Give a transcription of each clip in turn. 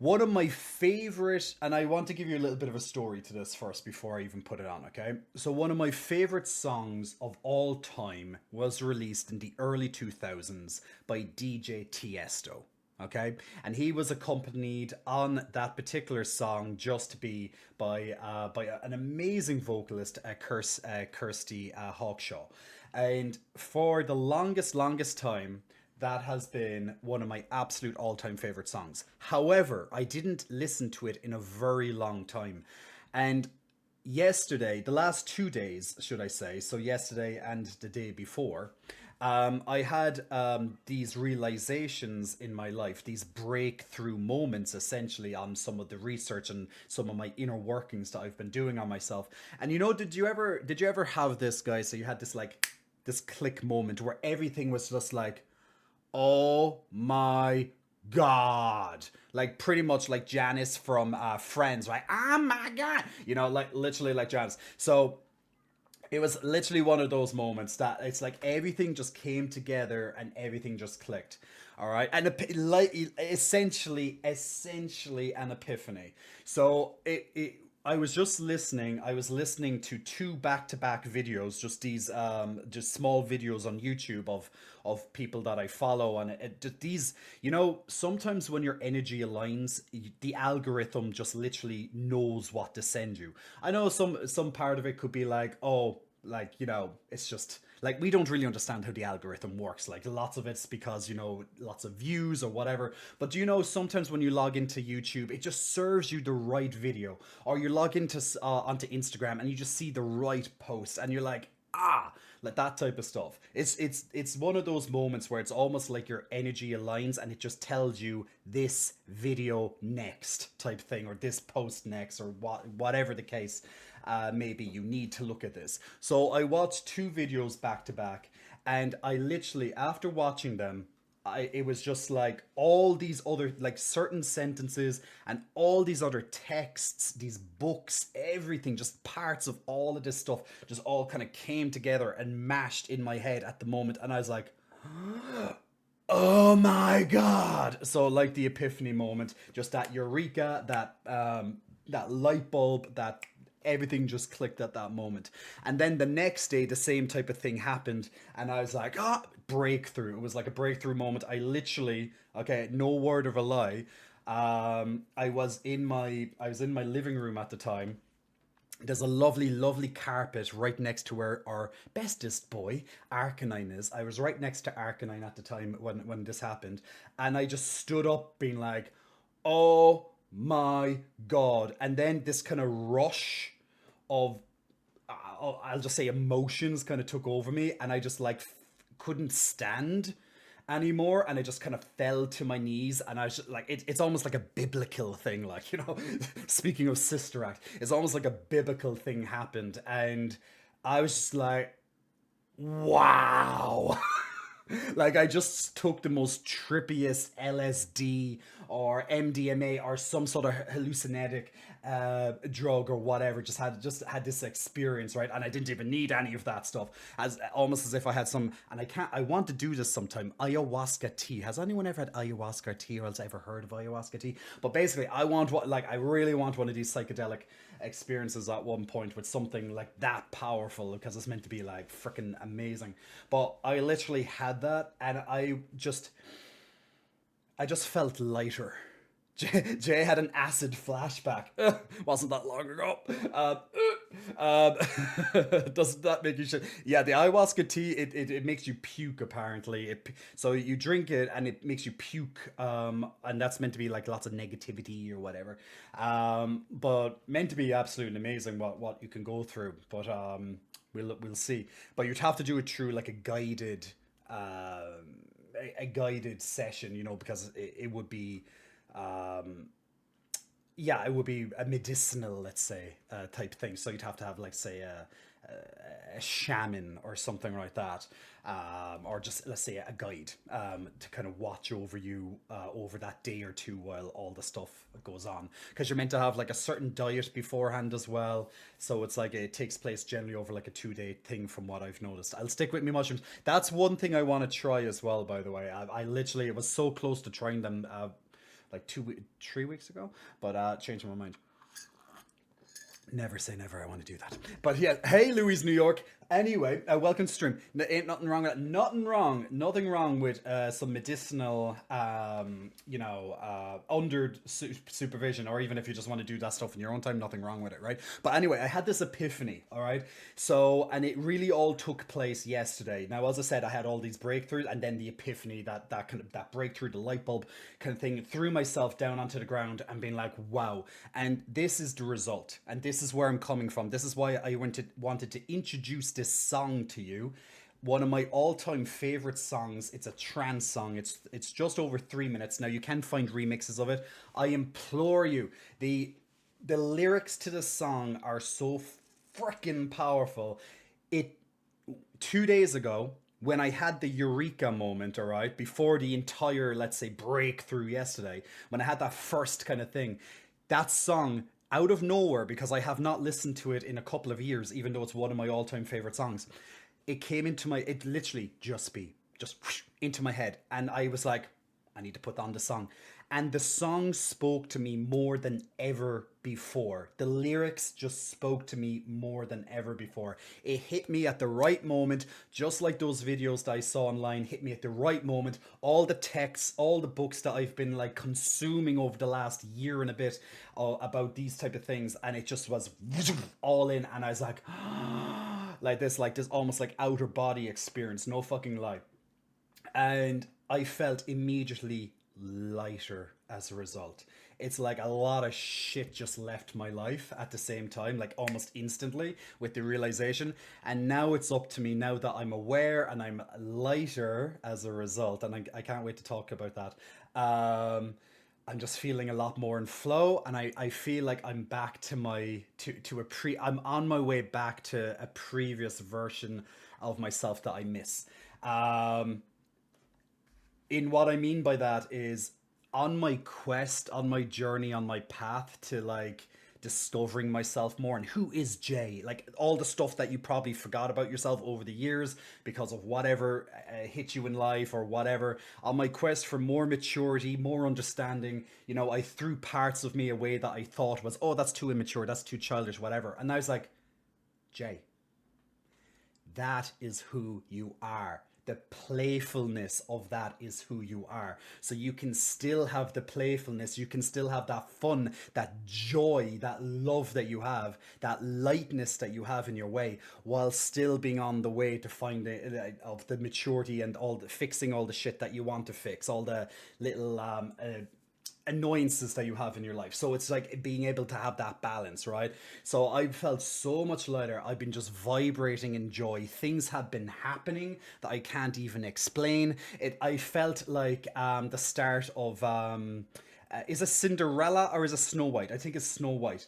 One of my favorite, and I want to give you a little bit of a story to this first before I even put it on, okay? So, one of my favorite songs of all time was released in the early 2000s by DJ Tiesto, okay? And he was accompanied on that particular song just to be by an amazing vocalist, Kirsty Hawkshaw. And for the longest time, that has been one of my absolute all-time favorite songs. However, I didn't listen to it in a very long time. And yesterday, the last 2 days, should I say, so yesterday and the day before, I had these realizations in my life, these breakthrough moments, essentially, on some of the research and some of my inner workings that I've been doing on myself. And did you ever have this, guys? So you had this click moment where everything was just like, oh my god, like pretty much like Janice from Friends, right? Oh my god, like literally like Janice. So it was literally one of those moments that it's like everything just came together and everything just clicked. All right, and like essentially an epiphany. So I was just listening. I was listening to two back-to-back videos, just these just small videos on YouTube of people that I follow, and these, sometimes when your energy aligns, the algorithm just literally knows what to send you. I know some part of it could be like, oh, like, it's just like we don't really understand how the algorithm works. Like lots of it's because, lots of views or whatever. But do you know, sometimes when you log into YouTube, it just serves you the right video, or you log into onto Instagram and you just see the right post and you're like, ah, like that type of stuff. It's one of those moments where it's almost like your energy aligns and it just tells you this video next type thing, or this post next, or whatever the case. Maybe you need to look at this. So I watched two videos back to back, and I literally, after watching them, it was just like all these other, like certain sentences and all these other texts, these books, everything, just parts of all of this stuff just all kind of came together and mashed in my head at the moment. And I was like, oh my god. So like the epiphany moment, just that eureka, that light bulb, that everything just clicked at that moment. And then the next day the same type of thing happened, and I was like, ah, breakthrough. It was like a breakthrough moment. I literally, okay, no word of a lie, I was in my living room at the time. There's a lovely carpet right next to where our bestest boy Arcanine is. I was right next to Arcanine at the time when this happened, and I just stood up being like, oh my god. And then this kind of rush of I'll just say emotions kind of took over me, and I just like couldn't stand anymore, and I just kind of fell to my knees. And I was just, like, it's almost like a biblical thing, like, speaking of Sister Act, it's almost like a biblical thing happened, and I was just like, wow. Like I just took the most trippiest LSD or MDMA or some sort of hallucinatic drug or whatever. Just had this experience, right? And I didn't even need any of that stuff. As almost as if I had some. And I can't. I want to do this sometime. Ayahuasca tea. Has anyone ever had ayahuasca tea, or else ever heard of ayahuasca tea? But basically, I want what. Like I really want one of these psychedelic experiences at one point with something like that powerful, because it's meant to be like freaking amazing. But I literally had that, and I just felt lighter. Jay had an acid flashback. Wasn't that long ago. Doesn't that make you shit? Yeah, the ayahuasca tea, it makes you puke, apparently. So you drink it and it makes you puke, and that's meant to be like lots of negativity or whatever. But meant to be absolutely amazing what you can go through. But we'll see. But you'd have to do it through like a guided session, because it would be, yeah, it would be a medicinal, let's say, type thing. So you'd have to have, like, say, a shaman or something like that, or just, let's say, a guide, to kind of watch over you over that day or two while all the stuff goes on. Because you're meant to have like a certain diet beforehand as well. So it's like it takes place generally over like a 2 day thing, from what I've noticed. I'll stick with me mushrooms. That's one thing I want to try as well, by the way. I literally, it was so close to trying them. like 3 weeks ago, but changed my mind. Never say never. I want to do that. But yeah, hey, Louis, New York. Anyway, welcome to stream. Ain't nothing wrong with that. Nothing wrong with some medicinal, under supervision, or even if you just want to do that stuff in your own time, nothing wrong with it, right? But anyway, I had this epiphany, all right? So, and it really all took place yesterday. Now, as I said, I had all these breakthroughs, and then the epiphany, that kind of that breakthrough, the light bulb kind of thing, threw myself down onto the ground and being like, wow. And this is the result, and this is where I'm coming from. This is why I wanted to introduce this song to you. One of my all-time favorite songs. It's a trance song. It's just over 3 minutes. Now you can find remixes of it. I implore you. The lyrics to the song are so freaking powerful. It 2 days ago, when I had the eureka moment, all right, before the entire, let's say, breakthrough yesterday, when I had that first kind of thing, that song, out of nowhere, because I have not listened to it in a couple of years, even though it's one of my all-time favorite songs, it came into my, it literally just whoosh, into my head. And I was like, I need to put on the song. And the song spoke to me more than ever before. The lyrics just spoke to me more than ever before. It hit me at the right moment, just like those videos that I saw online hit me at the right moment. All the texts, all the books that I've been like consuming over the last year and a bit about these type of things, and it just was all in, and I was like this almost like outer body experience, no fucking lie. And I felt immediately lighter as a result. It's like a lot of shit just left my life at the same time, like almost instantly with the realization. And now it's up to me, now that I'm aware and I'm lighter as a result. And I can't wait to talk about that. I'm just feeling a lot more in flow, and I feel like I'm back to I'm on my way back to a previous version of myself that I miss. Um, in what I mean by that is, on my quest, on my journey, on my path to like discovering myself more and who is Jay, like all the stuff that you probably forgot about yourself over the years because of whatever hit you in life or whatever. On my quest for more maturity, more understanding, I threw parts of me away that I thought was, oh, that's too immature, that's too childish, whatever. And I was like, Jay, that is who you are. The playfulness of that is who you are. So you can still have the playfulness, you can still have that fun, that joy, that love that you have, that lightness that you have in your way, while still being on the way to find of the maturity and all the fixing all the shit that you want to fix, all the little annoyances that you have in your life. So it's like being able to have that balance, right? So I felt so much lighter. I've been just vibrating in joy. Things have been happening that I can't even explain. I felt like the start of is it Cinderella or is it Snow White? I think it's Snow White,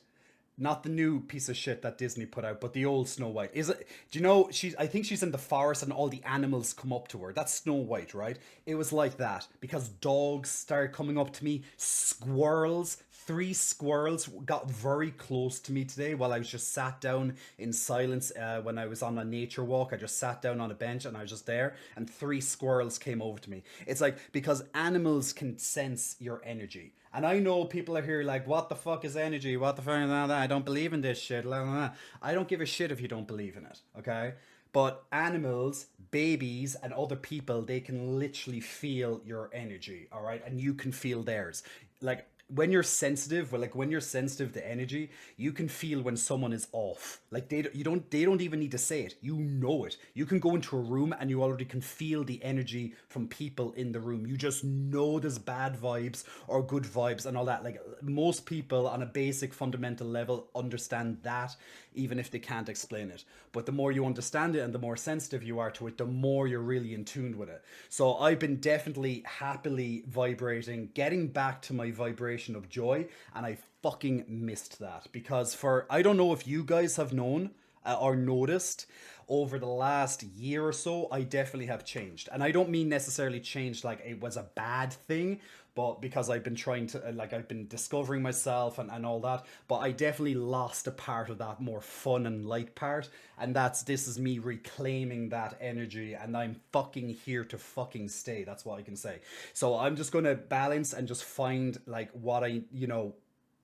not the new piece of shit that Disney put out, but the old Snow White. Is it? Do you know she's? I think she's in the forest and all the animals come up to her. That's Snow White, right? It was like that because dogs started coming up to me. Squirrels, 3 squirrels got very close to me today while I was just sat down in silence when I was on a nature walk. I just sat down on a bench and I was just there, and 3 squirrels came over to me. It's like because animals can sense your energy. And I know people are here like, what the fuck is energy? What the fuck is that? I don't believe in this shit. I don't give a shit if you don't believe in it, okay? But animals, babies, and other people, they can literally feel your energy, all right? And you can feel theirs. Like, when you're sensitive, well, like when you're sensitive to energy, you can feel when someone is off. Like they don't even need to say it. You know it. You can go into a room and you already can feel the energy from people in the room. You just know there's bad vibes or good vibes and all that. Like most people on a basic fundamental level understand that, even if they can't explain it. But the more you understand it and the more sensitive you are to it, the more you're really in tune with it. So I've been definitely happily vibrating, getting back to my vibration of joy, and I fucking missed that because I don't know if you guys have known, or noticed over the last year or so, I definitely have changed. And I don't mean necessarily changed like it was a bad thing, but because I've been trying to, like, I've been discovering myself and all that. But I definitely lost a part of that more fun and light part. And this is me reclaiming that energy. And I'm fucking here to fucking stay. That's what I can say. So I'm just going to balance and just find like what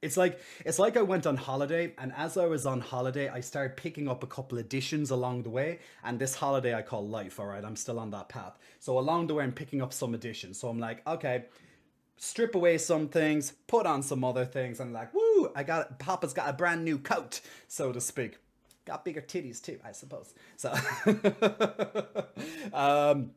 it's like I went on holiday, and as I was on holiday, I started picking up a couple editions along the way. And this holiday I call life. All right, I'm still on that path. So along the way, I'm picking up some editions. So I'm like, okay, strip away some things, put on some other things, and like, woo! Papa's got a brand new coat, so to speak. Got bigger titties too, I suppose. So, um,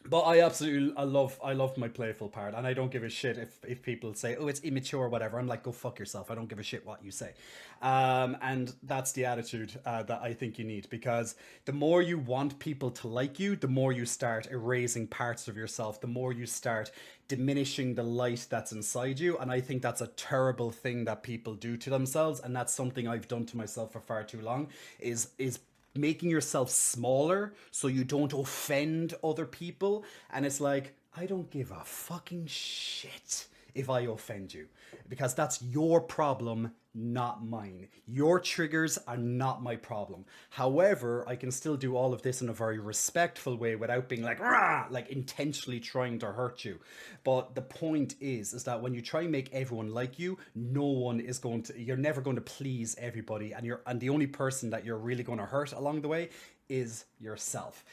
but I love my playful part, and I don't give a shit if people say, oh, it's immature or whatever. I'm like, go fuck yourself. I don't give a shit what you say. And that's the attitude that I think you need, because the more you want people to like you, the more you start erasing parts of yourself, the more you start diminishing the light that's inside you. And I think that's a terrible thing that people do to themselves, and that's something I've done to myself for far too long. Is making yourself smaller so you don't offend other people. And it's like, I don't give a fucking shit if I offend you, because that's your problem, not mine. Your triggers are not my problem. However, I can still do all of this in a very respectful way without being like, rah, like intentionally trying to hurt you. But the point is that when you try and make everyone like you, no one is going to, you're never going to please everybody. And the only person that you're really going to hurt along the way is yourself.